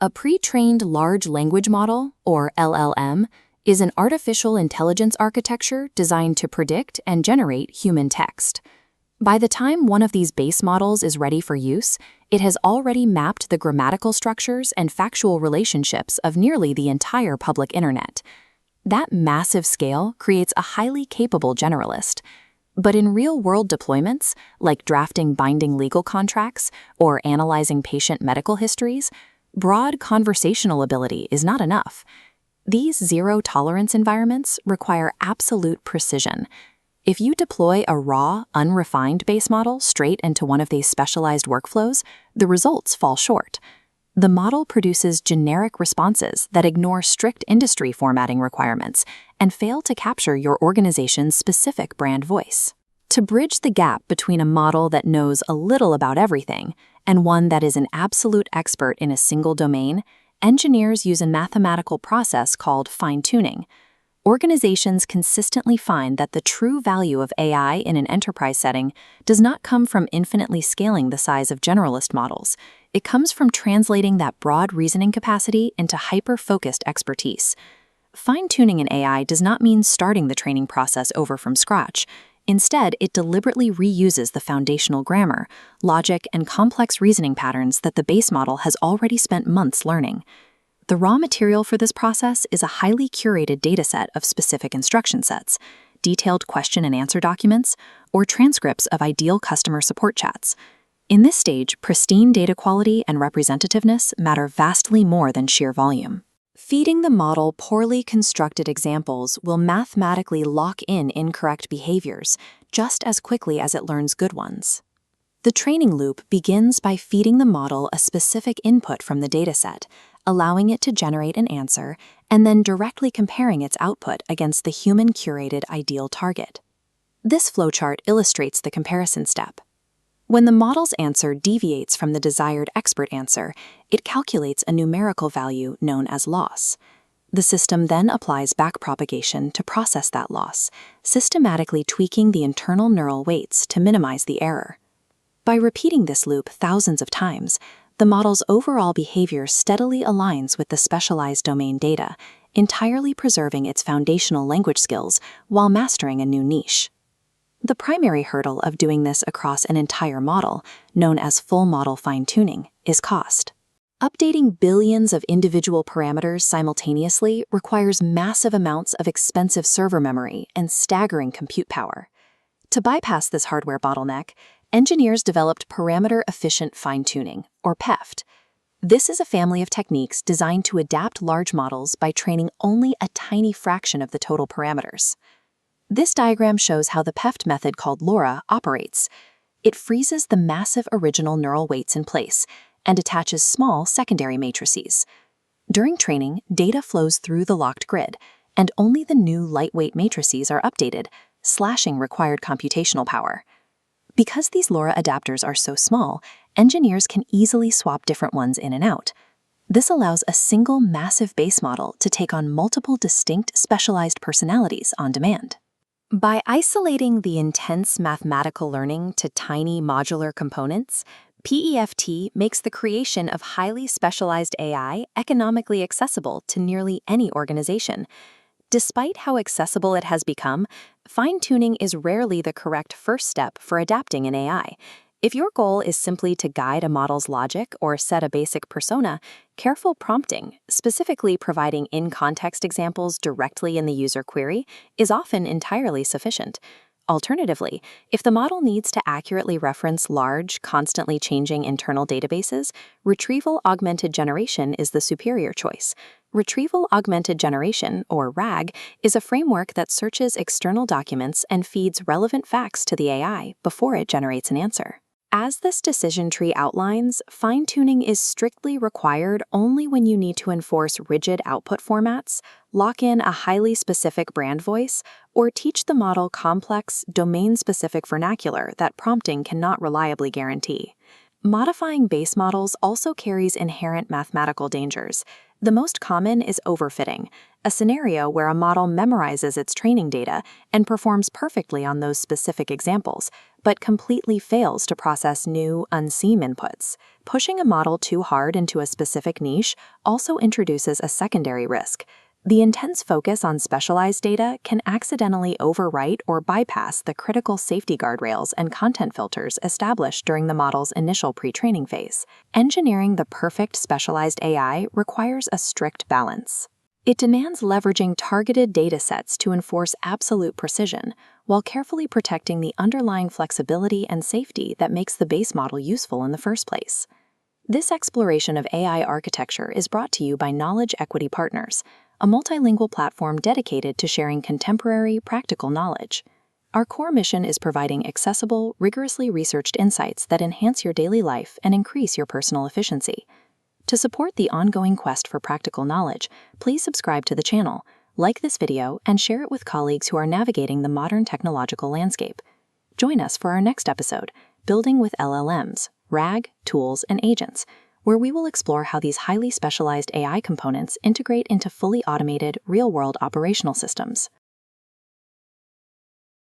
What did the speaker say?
A pre-trained large language model, or LLM, is an artificial intelligence architecture designed to predict and generate human text. By the time one of these base models is ready for use, it has already mapped the grammatical structures and factual relationships of nearly the entire public internet. That massive scale creates a highly capable generalist. But in real-world deployments, like drafting binding legal contracts or analyzing patient medical histories, broad conversational ability is not enough. These zero-tolerance environments require absolute precision. If you deploy a raw, unrefined base model straight into one of these specialized workflows, the results fall short. The model produces generic responses that ignore strict industry formatting requirements and fail to capture your organization's specific brand voice. To bridge the gap between a model that knows a little about everything and one that is an absolute expert in a single domain, engineers use a mathematical process called fine-tuning. Organizations consistently find that the true value of AI in an enterprise setting does not come from infinitely scaling the size of generalist models. It comes from translating that broad reasoning capacity into hyper-focused expertise. Fine-tuning in AI does not mean starting the training process over from scratch. Instead, it deliberately reuses the foundational grammar, logic, and complex reasoning patterns that the base model has already spent months learning. The raw material for this process is a highly curated dataset of specific instruction sets, detailed question and answer documents, or transcripts of ideal customer support chats. In this stage, pristine data quality and representativeness matter vastly more than sheer volume. Feeding the model poorly constructed examples will mathematically lock in incorrect behaviors just as quickly as it learns good ones. The training loop begins by feeding the model a specific input from the dataset, allowing it to generate an answer, and then directly comparing its output against the human-curated ideal target. This flowchart illustrates the comparison step. When the model's answer deviates from the desired expert answer, it calculates a numerical value known as loss. The system then applies backpropagation to process that loss, systematically tweaking the internal neural weights to minimize the error. By repeating this loop thousands of times, the model's overall behavior steadily aligns with the specialized domain data, entirely preserving its foundational language skills while mastering a new niche. The primary hurdle of doing this across an entire model, known as full model fine-tuning, is cost. Updating billions of individual parameters simultaneously requires massive amounts of expensive server memory and staggering compute power. To bypass this hardware bottleneck, engineers developed parameter-efficient fine-tuning, or PEFT. This is a family of techniques designed to adapt large models by training only a tiny fraction of the total parameters. This diagram shows how the PEFT method called LoRa operates. It freezes the massive original neural weights in place and attaches small secondary matrices. During training, data flows through the locked grid, and only the new lightweight matrices are updated, slashing required computational power. Because these LoRa adapters are so small, engineers can easily swap different ones in and out. This allows a single massive base model to take on multiple distinct specialized personalities on demand. By isolating the intense mathematical learning to tiny modular components, PEFT makes the creation of highly specialized AI economically accessible to nearly any organization. Despite how accessible it has become, fine-tuning is rarely the correct first step for adapting an AI. If your goal is simply to guide a model's logic or set a basic persona, careful prompting, specifically providing in-context examples directly in the user query, is often entirely sufficient. Alternatively, if the model needs to accurately reference large, constantly changing internal databases, retrieval-augmented generation is the superior choice. Retrieval-augmented generation, or RAG, is a framework that searches external documents and feeds relevant facts to the AI before it generates an answer. As this decision tree outlines, fine-tuning is strictly required only when you need to enforce rigid output formats, lock in a highly specific brand voice, or teach the model complex, domain-specific vernacular that prompting cannot reliably guarantee. Modifying base models also carries inherent mathematical dangers. The most common is overfitting, a scenario where a model memorizes its training data and performs perfectly on those specific examples, but completely fails to process new, unseen inputs. Pushing a model too hard into a specific niche also introduces a secondary risk. The intense focus on specialized data can accidentally overwrite or bypass the critical safety guardrails and content filters established during the model's initial pre-training phase. Engineering the perfect specialized AI requires a strict balance. It demands leveraging targeted datasets to enforce absolute precision, while carefully protecting the underlying flexibility and safety that makes the base model useful in the first place. This exploration of AI architecture is brought to you by Knowledge Equity Partners, a multilingual platform dedicated to sharing contemporary, practical knowledge. Our core mission is providing accessible, rigorously researched insights that enhance your daily life and increase your personal efficiency. To support the ongoing quest for practical knowledge, please subscribe to the channel, like this video, and share it with colleagues who are navigating the modern technological landscape. Join us for our next episode, Building with LLMs, RAG, Tools, and Agents, where we will explore how these highly specialized AI components integrate into fully automated, real-world operational systems.